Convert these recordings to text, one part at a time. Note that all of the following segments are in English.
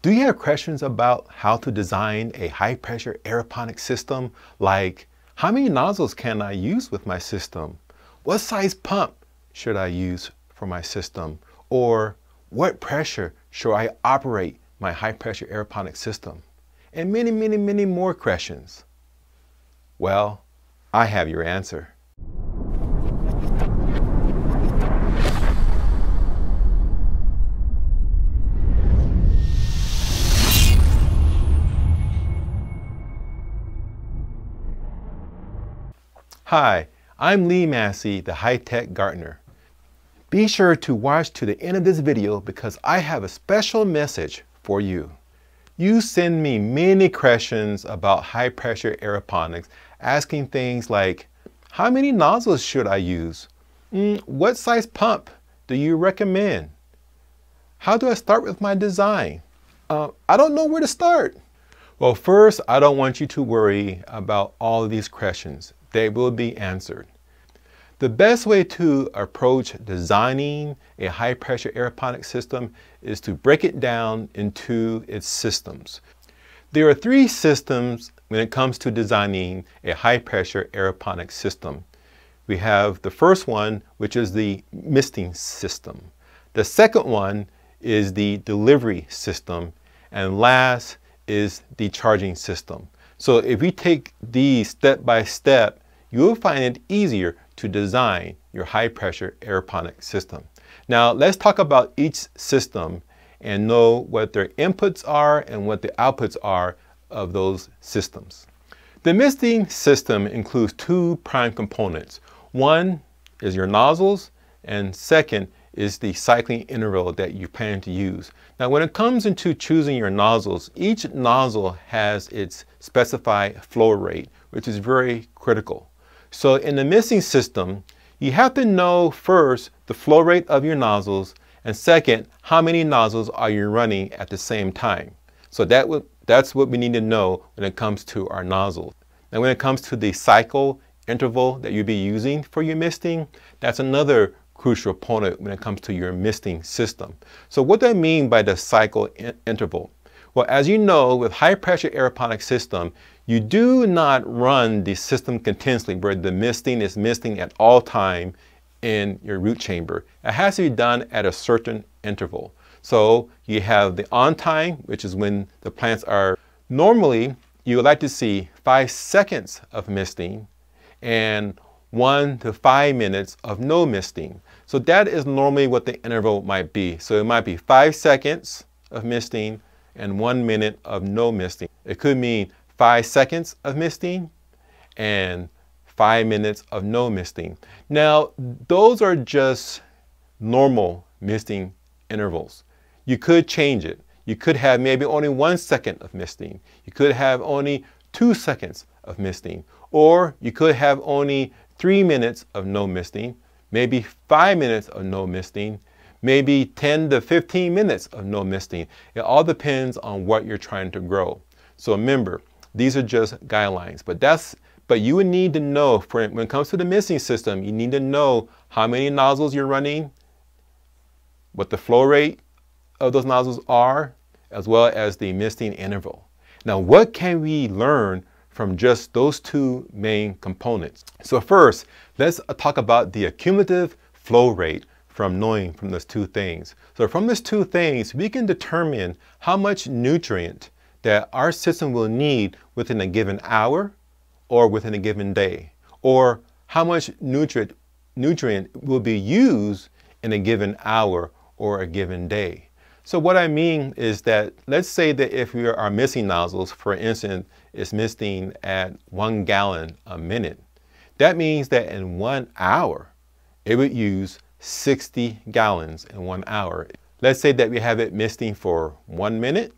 Do you have questions about how to design a high-pressure aeroponic system? Like, how many nozzles can I use with my system? What size pump should I use for my system? Or what pressure should I operate my high-pressure aeroponic system? And many, many, many more questions. Well, I have your answer. Hi, I'm Lee Massey, the High-Tech Gardener. Be sure to watch to the end of this video because I have a special message for you. You send me many questions about high-pressure aeroponics, asking things like, how many nozzles should I use? What size pump do you recommend? How do I start with my design? I don't know where to start. Well, first, I don't want you to worry about all of these questions. They will be answered. The best way to approach designing a high-pressure aeroponic system is to break it down into its systems. There are three systems when it comes to designing a high-pressure aeroponic system. We have the first one, which is the misting system. The second one is the delivery system. And last is the charging system. So if we take these step by step, you will find it easier to design your high-pressure aeroponic system. Now let's talk about each system and know what their inputs are and what the outputs are of those systems. The misting system includes two prime components. One is your nozzles, and second is the cycling interval that you plan to use. Now when it comes into choosing your nozzles, each nozzle has its specified flow rate, which is very critical. So in the misting system, you have to know first the flow rate of your nozzles, and second, how many nozzles are you running at the same time. So that's what we need to know when it comes to our nozzles. Now when it comes to the cycle interval that you'll be using for your misting, that's another crucial component when it comes to your misting system. So what do I mean by the cycle interval? Well, as you know, with high-pressure aeroponic system, you do not run the system continuously where the misting is misting at all time in your root chamber. It has to be done at a certain interval. So you have the on time, which is when the plants are normally, you would like to see 5 seconds of misting and 1 to 5 minutes of no misting. So that is normally what the interval might be. So it might be 5 seconds of misting and 1 minute of no misting. It could mean 5 seconds of misting and 5 minutes of no misting. Now, those are just normal misting intervals. You could change it. You could have maybe only 1 second of misting. You could have only 2 seconds of misting. Or you could have only 3 minutes of no misting, maybe 5 minutes of no misting, maybe 10 to 15 minutes of no misting. It all depends on what you're trying to grow. So remember, these are just guidelines, but you would need to know, when it comes to the misting system, you need to know how many nozzles you're running, what the flow rate of those nozzles are, as well as the misting interval. Now, what can we learn from just those two main components? So first, let's talk about the accumulative flow rate from knowing from those two things. So from those two things, we can determine how much nutrient that our system will need within a given hour or within a given day, or how much nutrient will be used in a given hour or a given day. So what I mean is that, let's say that if our misting nozzles, for instance, is misting at 1 gallon a minute, that means that in 1 hour, it would use 60 gallons in 1 hour. Let's say that we have it misting for 1 minute,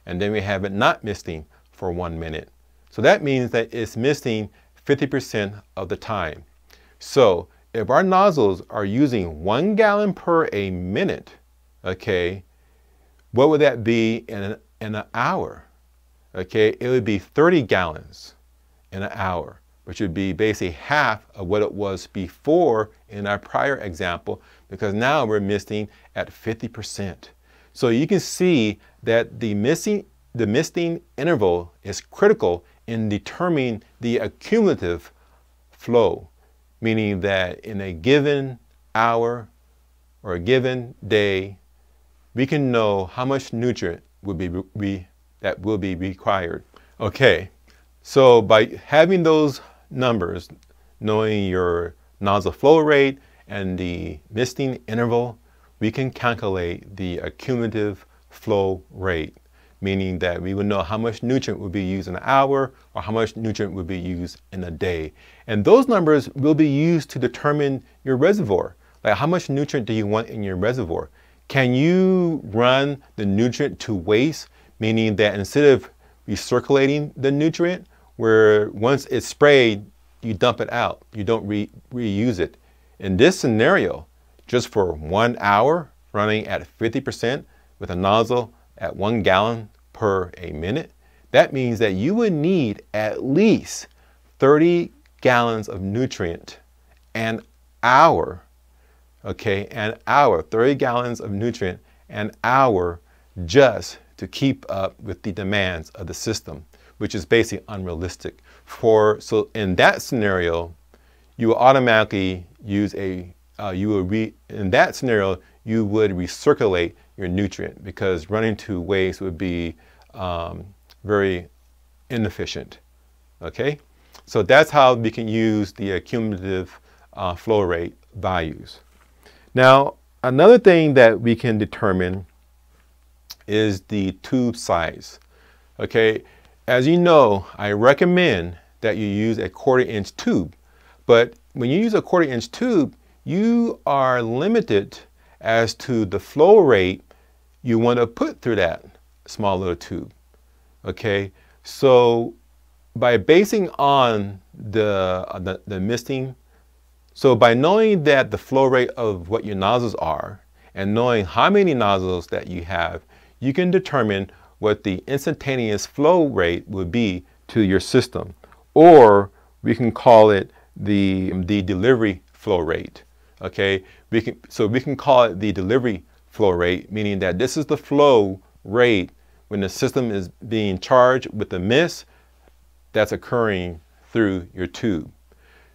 and then we have it not misting for 1 minute. So that means that it's misting 50% of the time. So if our nozzles are using 1 gallon per a minute, okay, what would that be in an hour? Okay, it would be 30 gallons in an hour, which would be basically half of what it was before in our prior example, because now we're misting at 50%. So you can see that the misting interval is critical in determining the accumulative flow, meaning that in a given hour or a given day, we can know how much nutrient will be required. Okay, so by having those numbers, knowing your nozzle flow rate and the misting interval, we can calculate the accumulative flow rate, meaning that we would know how much nutrient will be used in an hour or how much nutrient will be used in a day. And those numbers will be used to determine your reservoir. Like, how much nutrient do you want in your reservoir? Can you run the nutrient to waste, meaning that instead of recirculating the nutrient, where once it's sprayed, you dump it out, you don't reuse it. In this scenario, just for 1 hour running at 50% with a nozzle at 1 gallon per a minute, that means that you would need at least 30 gallons of nutrient an hour. Okay, an hour, 30 gallons of nutrient an hour, just to keep up with the demands of the system, which is basically unrealistic. So in that scenario, you will automatically use in that scenario, you would recirculate your nutrient, because running to waste would be very inefficient. Okay, so that's how we can use the cumulative flow rate values. Now, another thing that we can determine is the tube size. Okay, as you know, I recommend that you use a 1/4-inch tube, but when you use a 1/4-inch tube, you are limited as to the flow rate you want to put through that small little tube. Okay, so by basing on the misting, so by knowing that the flow rate of what your nozzles are and knowing how many nozzles that you have, you can determine what the instantaneous flow rate would be to your system, or we can call it the delivery flow rate. Okay, we can call it the delivery flow rate, meaning that this is the flow rate when the system is being charged with the mist that's occurring through your tube.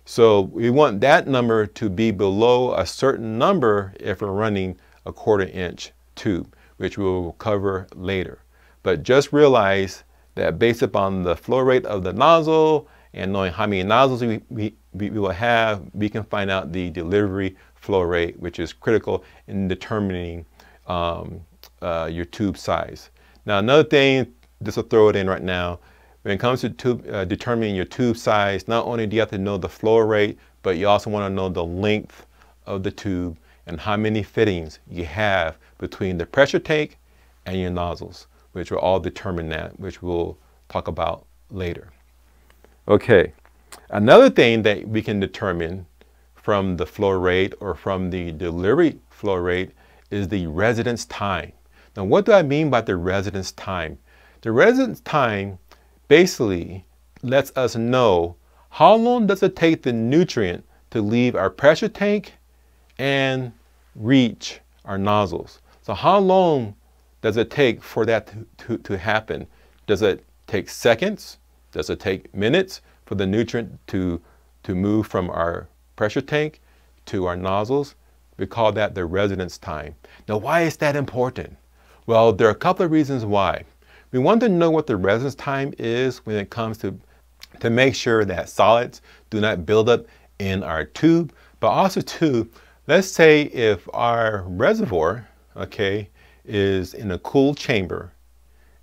So we want that number to be below a certain number if we're running a 1/4-inch tube, which we'll cover later. But just realize that based upon the flow rate of the nozzle and knowing how many nozzles we will have, we can find out the delivery flow rate, which is critical in determining your tube size. Now, another thing, just to throw it in right now, when it comes to determining your tube size, not only do you have to know the flow rate, but you also want to know the length of the tube and how many fittings you have between the pressure tank and your nozzles, which will all determine that, which we'll talk about later. Okay, another thing that we can determine from the flow rate or from the delivery flow rate is the residence time. Now, what do I mean by the residence time? The residence time basically lets us know how long does it take the nutrient to leave our pressure tank and reach our nozzles. So how long does it take for that to happen? Does it take seconds? Does it take minutes for the nutrient to move from our pressure tank to our nozzles? We call that the residence time. Now, why is that important? Well, there are a couple of reasons why. We want to know what the residence time is when it comes to make sure that solids do not build up in our tube, but also too, let's say if our reservoir, okay, is in a cool chamber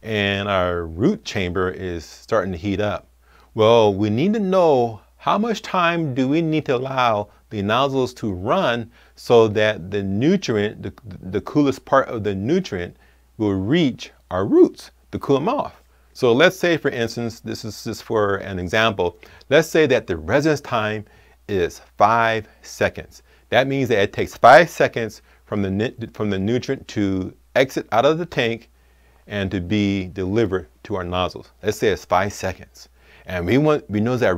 and our root chamber is starting to heat up. Well, we need to know how much time do we need to allow the nozzles to run so that the nutrient, the coolest part of the nutrient will reach our roots to cool them off. So let's say, for instance, this is just for an example, let's say that the residence time is 5 seconds. That means that it takes 5 seconds from the nutrient to exit out of the tank and to be delivered to our nozzles. Let's say it's 5 seconds. And we know that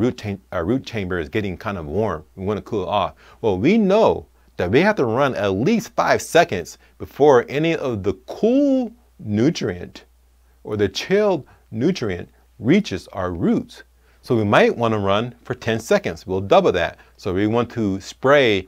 our root chamber is getting kind of warm. We want to cool it off. Well, we know that we have to run at least 5 seconds before any of the cool nutrient or the chilled nutrient reaches our roots. So we might want to run for 10 seconds. We'll double that. So we want to spray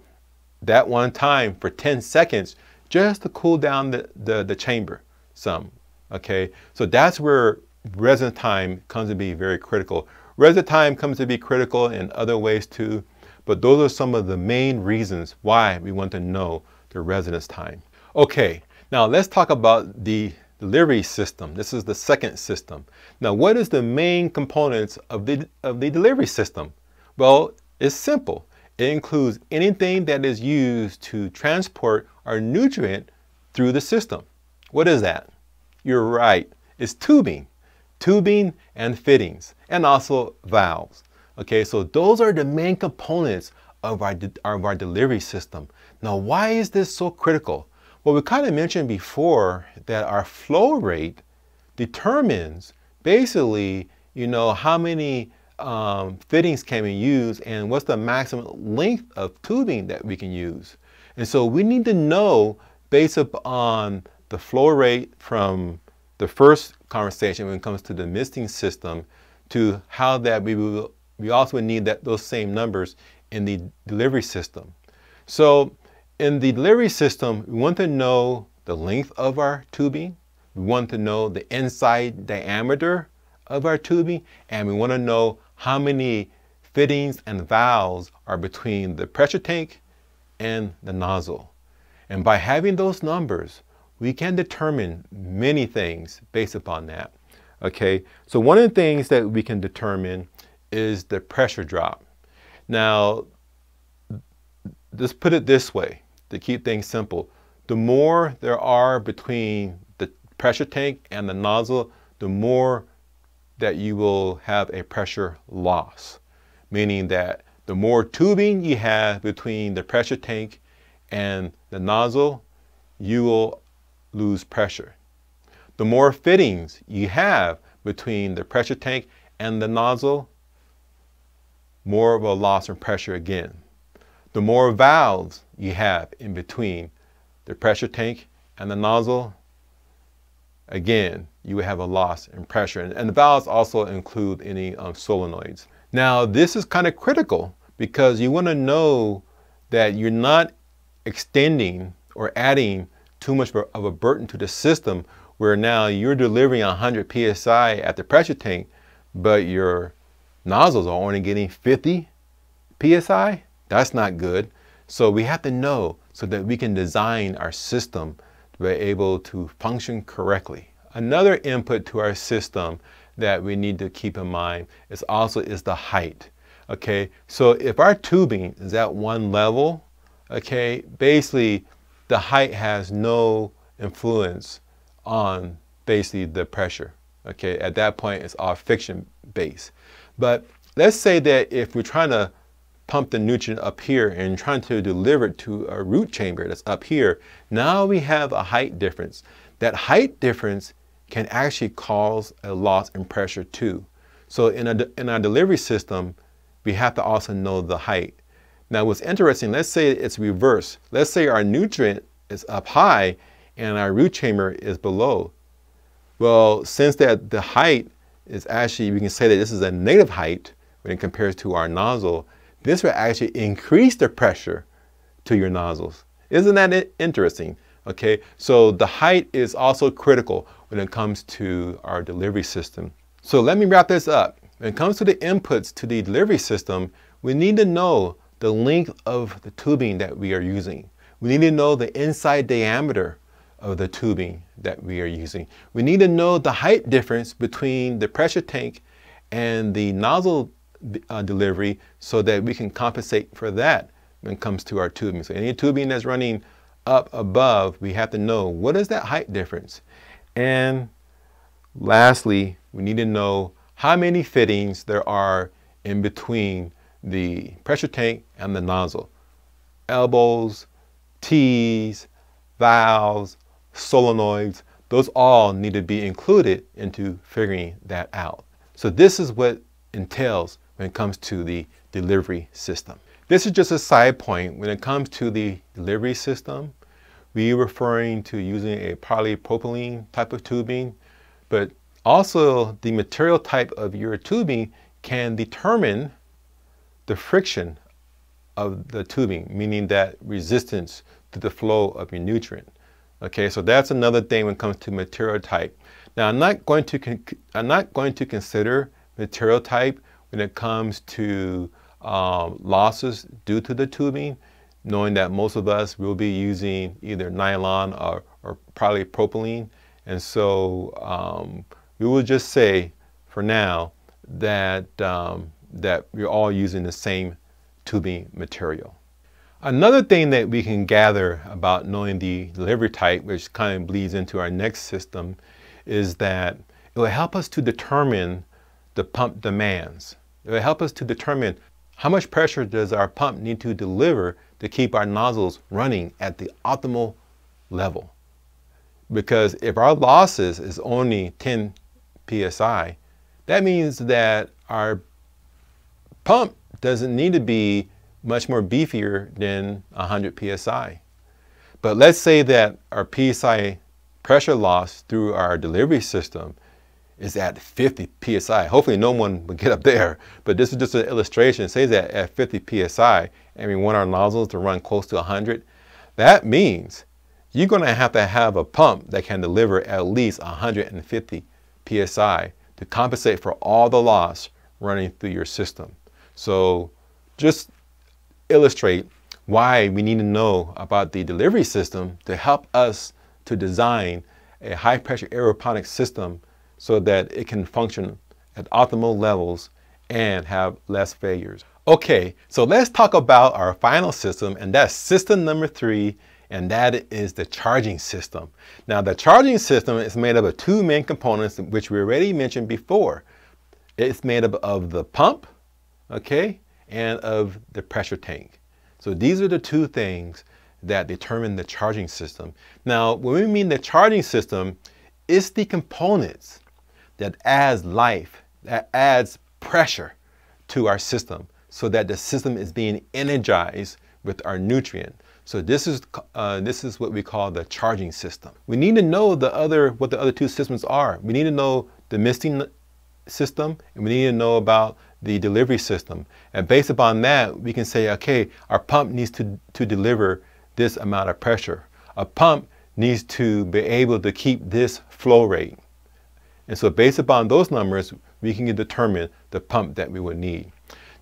that one time for 10 seconds just to cool down the chamber some. Okay, so that's where residence time comes to be very critical. Residence time comes to be critical in other ways too, but those are some of the main reasons why we want to know the residence time. Okay, now let's talk about the delivery system. This is the second system. Now, what is the main components of the delivery system? Well, it's simple. It includes anything that is used to transport our nutrient through the system. What is that? You're right, it's tubing and fittings, and also valves. Okay, so those are the main components of our delivery system. Now, why is this so critical? Well, we kind of mentioned before that our flow rate determines basically, how many fittings can we use and what's the maximum length of tubing that we can use. And so we need to know, based upon the flow rate from the first conversation when it comes to the misting system, to how that we also need those same numbers in the delivery system. So in the delivery system, we want to know the length of our tubing, we want to know the inside diameter of our tubing, and we want to know how many fittings and valves are between the pressure tank and the nozzle. And by having those numbers, we can determine many things based upon that. Okay, so one of the things that we can determine is the pressure drop. Now, let's put it this way to keep things simple. The more there are between the pressure tank and the nozzle, the more that you will have a pressure loss, meaning that the more tubing you have between the pressure tank and the nozzle, you will lose pressure. The more fittings you have between the pressure tank and the nozzle, more of a loss in pressure again. The more valves you have in between the pressure tank and the nozzle, again, you will have a loss in pressure. And the valves also include any solenoids. Now, this is kind of critical because you want to know that you're not extending or adding too much of a burden to the system where now you're delivering 100 psi at the pressure tank, but your nozzles are only getting 50 psi. That's not good. So we have to know so that we can design our system to be able to function correctly. Another input to our system that we need to keep in mind is the height. Okay, so if our tubing is at one level, okay, basically the height has no influence on basically the pressure. Okay, at that point it's all friction based. But let's say that if we're trying to pump the nutrient up here and trying to deliver it to a root chamber that's up here, now we have a height difference. That height difference can actually cause a loss in pressure too. So in our delivery system, we have to also know the height. Now what's interesting, let's say it's reversed. Let's say our nutrient is up high and our root chamber is below. Well, since that the height is actually, we can say that this is a negative height when it compares to our nozzle, this will actually increase the pressure to your nozzles. Isn't that interesting? Okay, so the height is also critical when it comes to our delivery system. So let me wrap this up. When it comes to the inputs to the delivery system, we need to know the length of the tubing that we are using. We need to know the inside diameter of the tubing that we are using. We need to know the height difference between the pressure tank and the nozzle delivery so that we can compensate for that when it comes to our tubing. So any tubing that's running up above, we have to know what is that height difference. And lastly, we need to know how many fittings there are in between the pressure tank and the nozzle. Elbows, T's, valves, solenoids, those all need to be included into figuring that out. So this is what entails when it comes to the delivery system. This is just a side point. When it comes to the delivery system, we are referring to using a polypropylene type of tubing, but also the material type of your tubing can determine the friction of the tubing, meaning that resistance to the flow of your nutrient. Okay, so that's another thing when it comes to material type. Now, I'm not going to consider material type when it comes to losses due to the tubing, knowing that most of us will be using either nylon or polypropylene. And so we will just say for now that, that we're all using the same tubing material. Another thing that we can gather about knowing the delivery type, which kind of bleeds into our next system, is that it will help us to determine the pump demands. It will help us to determine how much pressure does our pump need to deliver to keep our nozzles running at the optimal level. Because if our losses is only 10 psi, that means that our pump doesn't need to be much more beefier than 100 psi. But let's say that our psi pressure loss through our delivery system is at 50 psi. Hopefully no one would get up there, but this is just an illustration. It says that at 50 psi, and we want our nozzles to run close to 100. That means you're going to have a pump that can deliver at least 150 psi to compensate for all the loss running through your system. So just illustrate why we need to know about the delivery system to help us to design a high pressure aeroponic system so that it can function at optimal levels and have less failures. Okay, so let's talk about our final system, and that's system number 3, and that is the charging system. Now, the charging system is made up of 2 main components, which we already mentioned before. It's made up of the pump, okay, and of the pressure tank. So these are the 2 things that determine the charging system. Now, when we mean the charging system, it's the components that adds life, that adds pressure to our system so that the system is being energized with our nutrient. So this is what we call the charging system. We need to know what the other 2 systems are. We need to know the misting system, and we need to know about the delivery system. And based upon that, we can say, okay, our pump needs to deliver this amount of pressure. A pump needs to be able to keep this flow rate. And so based upon those numbers, we can determine the pump that we would need.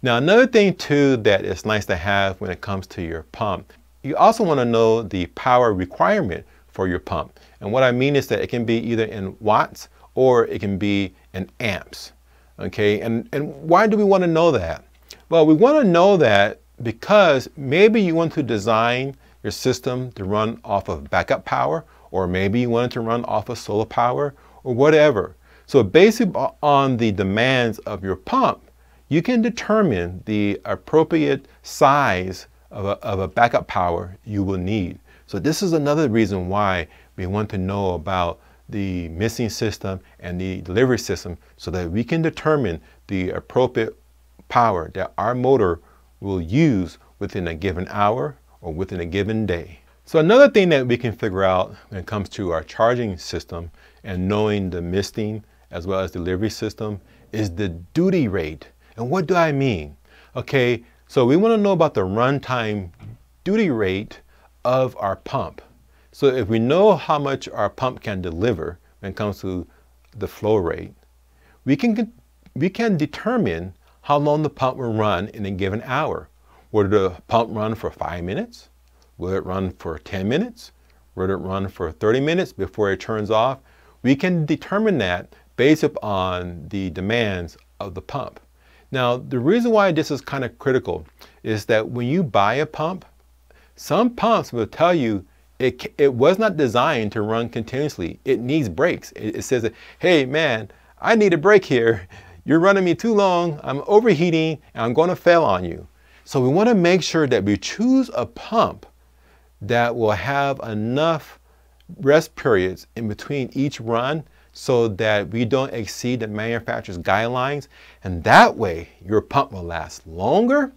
Now, another thing too that is nice to have when it comes to your pump, you also want to know the power requirement for your pump. And what I mean is that it can be either in watts or it can be in amps. Okay, and why do we want to know that? Well, we want to know that because maybe you want to design your system to run off of backup power, or maybe you want it to run off of solar power, or whatever. So based on the demands of your pump, you can determine the appropriate size of a backup power you will need. So this is another reason why we want to know about the misting system and the delivery system so that we can determine the appropriate power that our motor will use within a given hour or within a given day. So another thing that we can figure out when it comes to our charging system and knowing the misting as well as delivery system is the duty rate. And what do I mean? Okay, so we want to know about the runtime duty rate of our pump. So if we know how much our pump can deliver when it comes to the flow rate, we can determine how long the pump will run in a given hour. Will the pump run for 5 minutes? Will it run for 10 minutes? Will it run for 30 minutes before it turns off? We can determine that based upon the demands of the pump. Now, the reason why this is kind of critical is that when you buy a pump, some pumps will tell you it was not designed to run continuously. It needs breaks. It says that, hey man, I need a break here. You're running me too long. I'm overheating and I'm going to fail on you. So we want to make sure that we choose a pump that will have enough rest periods in between each run so that we don't exceed the manufacturer's guidelines. And that way your pump will last longer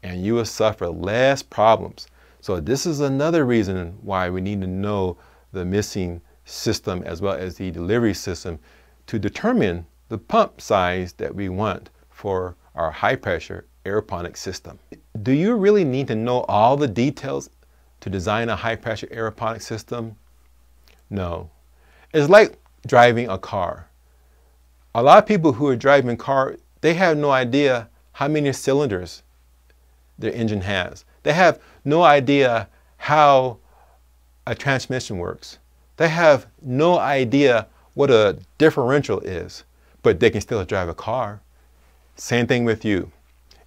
and you will suffer less problems. So this is another reason why we need to know the missing system as well as the delivery system to determine the pump size that we want for our high pressure aeroponic system. Do you really need to know all the details to design a high pressure aeroponic system? No. It's like driving a car. A lot of people who are driving a car, they have no idea how many cylinders their engine has. They have no idea how a transmission works. They have no idea what a differential is, but they can still drive a car. Same thing with you.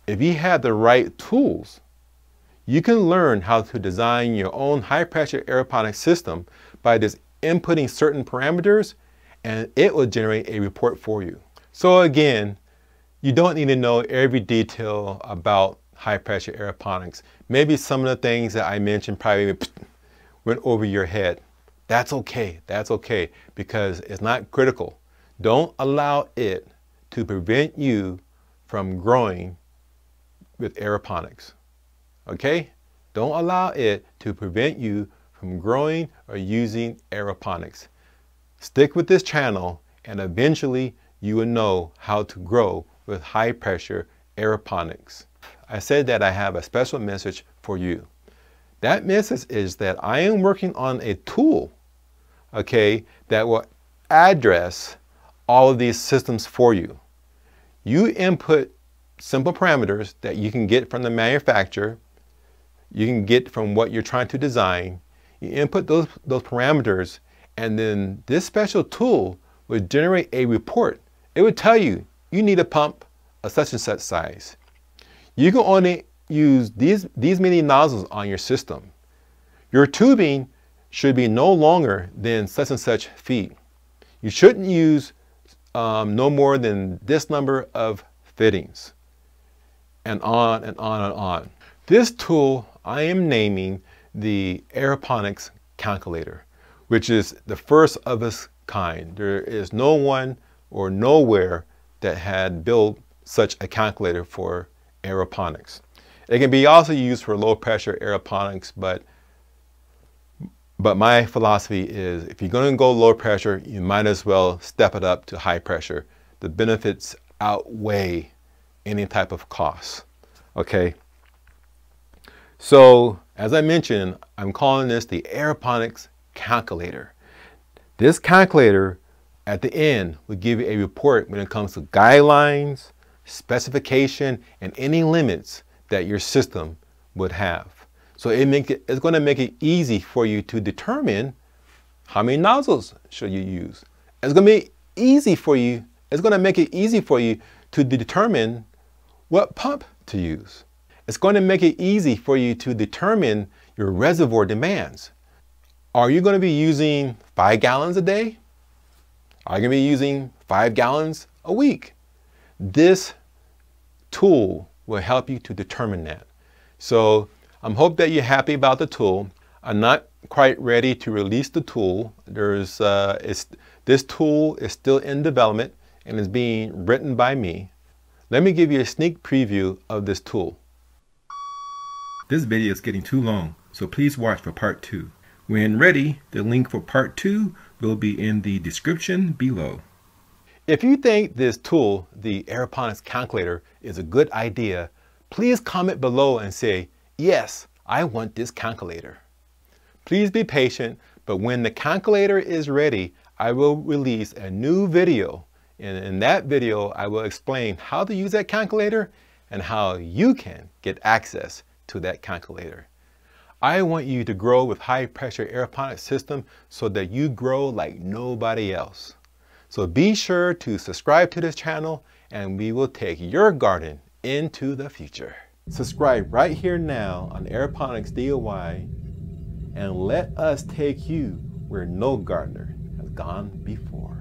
If you have the right tools, you can learn how to design your own high pressure aeroponic system by just inputting certain parameters, and it will generate a report for you. So again, you don't need to know every detail about high pressure aeroponics. Maybe some of the things that I mentioned probably went over your head. That's okay. That's okay, because it's not critical. Don't allow it to prevent you from growing with aeroponics. Okay? Don't allow it to prevent you from growing or using aeroponics. Stick with this channel and eventually you will know how to grow with high pressure aeroponics. I said that I have a special message for you. That message is that I am working on a tool, okay, that will address all of these systems for you. You input simple parameters that you can get from the manufacturer, you can get from what you're trying to design. You input those parameters, and then this special tool will generate a report. It would tell you, you need a pump of such and such size. You can only use these many nozzles on your system. Your tubing should be no longer than such and such feet. You shouldn't use no more than this number of fittings, and on and on and on. This tool I am naming the Aeroponics Calculator, which is the first of its kind. There is no one or nowhere that had built such a calculator for aeroponics. It can be also used for low pressure aeroponics, but my philosophy is if you're going to go low pressure, you might as well step it up to high pressure. The benefits outweigh any type of cost. Okay. So as I mentioned, I'm calling this the Aeroponics Calculator. This calculator at the end will give you a report when it comes to guidelines, specification, and any limits that your system would have. So it's going to make it easy for you to determine how many nozzles should you use. It's going to be easy for you. It's going to make it easy for you to determine what pump to use. It's going to make it easy for you to determine your reservoir demands. Are you going to be using 5 gallons a day? Are you going to be using 5 gallons a week? This tool will help you to determine that. So I hope that you're happy about the tool. I'm not quite ready to release the tool. This tool is still in development and is being written by me. Let me give you a sneak preview of this tool. This video is getting too long, so please watch for part 2. When ready, the link for part 2 will be in the description below. If you think this tool, the Aeroponics Calculator, is a good idea, please comment below and say, yes, I want this calculator. Please be patient, but when the calculator is ready, I will release a new video. And in that video, I will explain how to use that calculator and how you can get access to that calculator. I want you to grow with high pressure aeroponics system so that you grow like nobody else. So be sure to subscribe to this channel and we will take your garden into the future. Subscribe right here now on Aeroponics DIY and let us take you where no gardener has gone before.